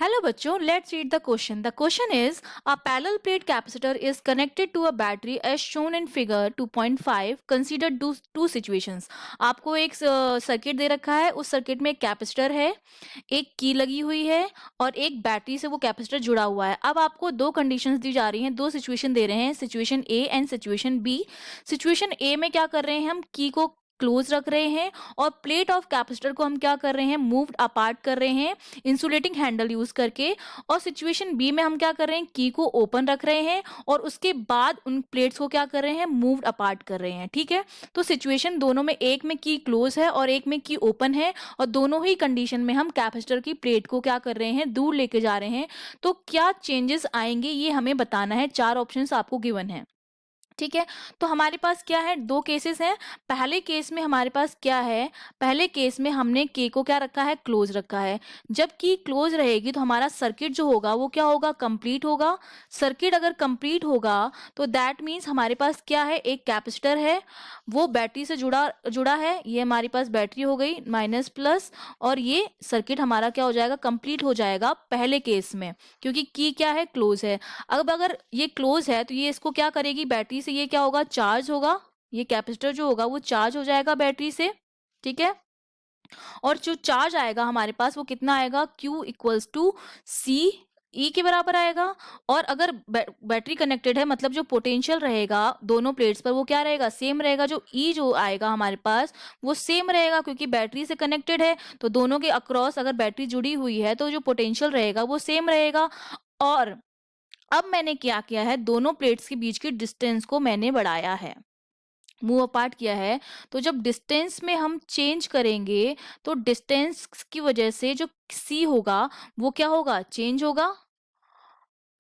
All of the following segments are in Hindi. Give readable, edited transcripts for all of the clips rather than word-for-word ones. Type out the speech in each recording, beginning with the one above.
Hello बच्चों, let's read the question. The question is a parallel plate capacitor is connected to a battery as shown in figure 2.5. Consider two situations. आपको एक सर्किट दे रखा है, उस सर्किट में एक कैपेसिटर है, एक की लगी हुई है और एक बैटरी से वो कैपेसिटर जुड़ा हुआ है। अब आपको दो कंडीशंस दी जा रही हैं, दो सिचुएशन दे रहे हैं, situation A and situation B. Situation A में क्या कर रहे हैं, हम की को क्लोज रख रहे हैं और प्लेट ऑफ कैपेसिटर को हम क्या कर रहे हैं, मूव्ड अपार्ट कर रहे हैं इंसुलेटिंग हैंडल यूज करके। और सिचुएशन बी में हम क्या कर रहे हैं, की को ओपन रख रहे हैं और उसके बाद उन प्लेट्स को क्या कर रहे हैं, मूव्ड अपार्ट कर रहे हैं। ठीक है, तो सिचुएशन दोनों में, एक में की क्लोज है और एक में की ओपन है और दोनों ही कंडीशन में हम कैपेसिटर की प्लेट को क्या कर रहे हैं, दूर लेके जा रहे हैं। तो क्या चेंजेस आएंगे ये हमें बताना है। चार ऑप्शंस आपको गिवन है। ठीक है, तो हमारे पास क्या है, दो केसेस हैं। पहले केस में हमारे पास क्या है, पहले केस में हमने के को क्या रखा है, क्लोज रखा है। जब की क्लोज रहेगी तो हमारा सर्किट जो होगा वो क्या होगा, कंप्लीट होगा। सर्किट अगर कंप्लीट होगा तो दैट मीन्स हमारे पास क्या है, एक कैपेसिटर है, वो बैटरी से जुड़ा जुड़ा है। ये हमारे पास बैटरी हो गई माइनस प्लस, और ये सर्किट हमारा क्या हो जाएगा, कंप्लीट हो जाएगा पहले केस में, क्योंकि की क्या है, क्लोज है। अब अगर ये क्लोज है तो ये इसको क्या करेगी, बैटरी से ये क्या होगा, चार्ज होगा। ये कैपेसिटर जो होगा वो चार्ज हो जाएगा बैटरी से। ठीक है, और जो चार्ज आएगा हमारे पास वो कितना आएगा, Q इक्वल्स टू सी ई के बराबर आएगा। और अगर बैटरी कनेक्टेड है, मतलब जो पोटेंशियल रहेगा दोनों प्लेट्स पर वो क्या रहेगा, सेम रहेगा। जो ई जो आएगा हमारे पास वो सेम रहेगा, क्योंकि बैटरी से कनेक्टेड है तो दोनों के अक्रॉस अगर बैटरी जुड़ी हुई है तो जो पोटेंशियल रहेगा वो सेम रहेगा। और अब मैंने क्या किया है, दोनों प्लेट्स के बीच की डिस्टेंस को मैंने बढ़ाया है, मूव अपार्ट किया है। तो जब डिस्टेंस में हम चेंज करेंगे तो डिस्टेंस की वजह से जो सी होगा वो क्या होगा, चेंज होगा।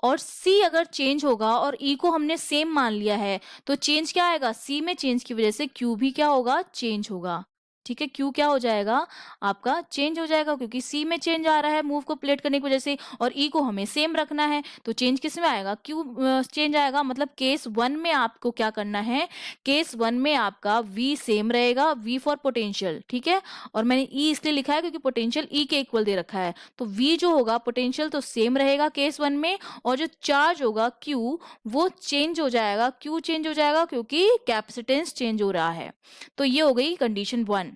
और सी अगर चेंज होगा और ई को हमने सेम मान लिया है तो चेंज क्या आएगा, सी में चेंज की वजह से क्यू भी क्या होगा, चेंज होगा। ठीक है, क्यू क्या हो जाएगा, आपका चेंज हो जाएगा, क्योंकि सी में चेंज आ रहा है मूव को प्लेट करने की वजह से, और ई को हमें सेम रखना है तो चेंज किस में आएगा, क्यू चेंज आएगा। मतलब केस वन में आपको क्या करना है, केस वन में आपका वी सेम रहेगा, वी फॉर पोटेंशियल। ठीक है, और मैंने ई इसलिए लिखा है क्योंकि पोटेंशियल ई के इक्वल दे रखा है, तो वी जो होगा पोटेंशियल तो सेम रहेगा केस वन में, और जो चार्ज होगा Q वो चेंज हो जाएगा। क्यों चेंज हो जाएगा, क्योंकि कैपेसिटेंस चेंज हो रहा है। तो ये हो गई कंडीशन वन।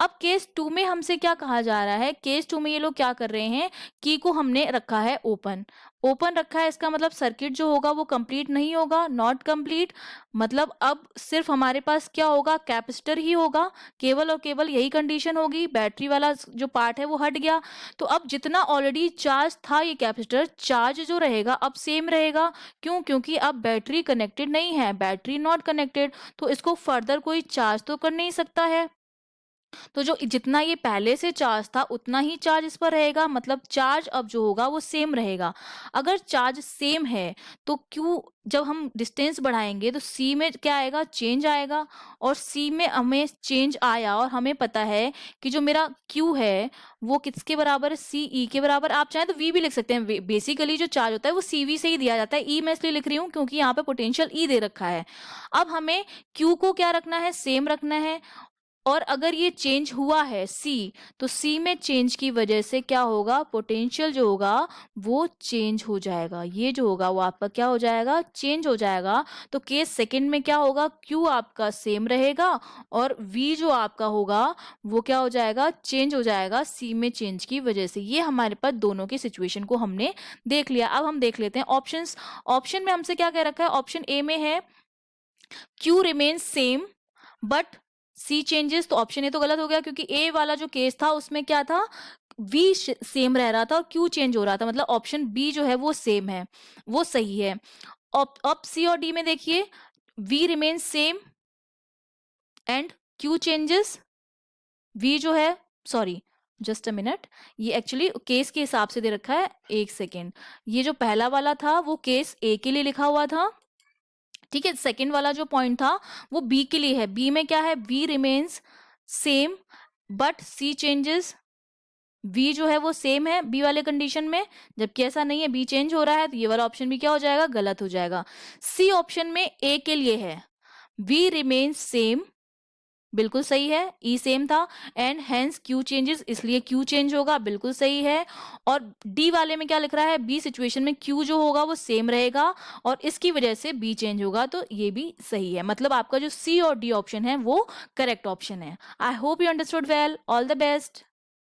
अब केस टू में हमसे क्या कहा जा रहा है, केस टू में ये लोग क्या कर रहे हैं, की को हमने रखा है ओपन। ओपन रखा है, इसका मतलब सर्किट जो होगा वो कंप्लीट नहीं होगा, नॉट कंप्लीट। मतलब अब सिर्फ हमारे पास क्या होगा, कैपेसिटर ही होगा, केवल और केवल यही कंडीशन होगी। बैटरी वाला जो पार्ट है वो हट गया। तो अब जितना ऑलरेडी चार्ज था ये कैपेसिटर, चार्ज जो रहेगा अब सेम रहेगा। क्यों, क्योंकि अब बैटरी कनेक्टेड नहीं है, बैटरी नॉट कनेक्टेड, तो इसको फर्दर कोई चार्ज तो कर नहीं सकता है। तो जो जितना ये पहले से चार्ज था उतना ही चार्ज इस पर रहेगा, मतलब चार्ज अब जो होगा वो सेम रहेगा। अगर चार्ज सेम है तो क्यू, जब हम डिस्टेंस बढ़ाएंगे तो सी में क्या आएगा, चेंज आएगा। और सी में हमें चेंज आया और हमें पता है कि जो मेरा क्यू है वो किसके बराबर है, सी ई के बराबर। आप चाहें तो वी भी लिख सकते हैं, बेसिकली जो चार्ज होता है वो सी वी से ही दिया जाता है। ई मैं इसलिए लिख रही हूँ क्योंकि यहाँ पे पोटेंशियल ई दे रखा है। अब हमें क्यू को क्या रखना है, सेम रखना है। और अगर ये चेंज हुआ है सी, तो सी में चेंज की वजह से क्या होगा, पोटेंशियल जो होगा वो चेंज हो जाएगा। ये जो होगा वो आपका क्या हो जाएगा, चेंज हो जाएगा। तो केस सेकंड में क्या होगा, क्यू आपका सेम रहेगा और वी जो आपका होगा वो क्या हो जाएगा, चेंज हो जाएगा सी में चेंज की वजह से। ये हमारे पास दोनों की सिचुएशन को हमने देख लिया। अब हम देख लेते हैं ऑप्शंस। ऑप्शन में हमसे क्या कह रखा है, ऑप्शन ए में है Q remain same but C changes. तो ऑप्शन ए तो गलत हो गया, क्योंकि ए वाला जो केस था उसमें क्या था, वी सेम रह रहा था और क्यू चेंज हो रहा था, मतलब ऑप्शन बी जो है वो सेम है, वो सही है। अब सी और डी में देखिए, V remain same and Q changes. V जो है, सॉरी जस्ट अ मिनट, ये एक्चुअली केस के हिसाब से दे रखा है, एक सेकेंड। ये जो पहला वाला था वो केस ए के लिए लिखा हुआ था, ठीक है। सेकंड वाला जो पॉइंट था वो बी के लिए है। बी में क्या है, V remains same but C changes. V जो है वो सेम है बी वाले कंडीशन में, जबकि ऐसा नहीं है, बी चेंज हो रहा है, तो ये वाला ऑप्शन भी क्या हो जाएगा, गलत हो जाएगा। सी ऑप्शन में ए के लिए है, वी रिमेन्स सेम बिल्कुल सही है। ई सेम था एंड हेंस क्यू चेंजेस, इसलिए क्यू चेंज होगा, बिल्कुल सही है। और डी वाले में क्या लिख रहा है, बी सिचुएशन में क्यू जो होगा वो सेम रहेगा और इसकी वजह से बी चेंज होगा, तो ये भी सही है। मतलब आपका जो सी और डी ऑप्शन है वो करेक्ट ऑप्शन है। I hope you understood well. All the best.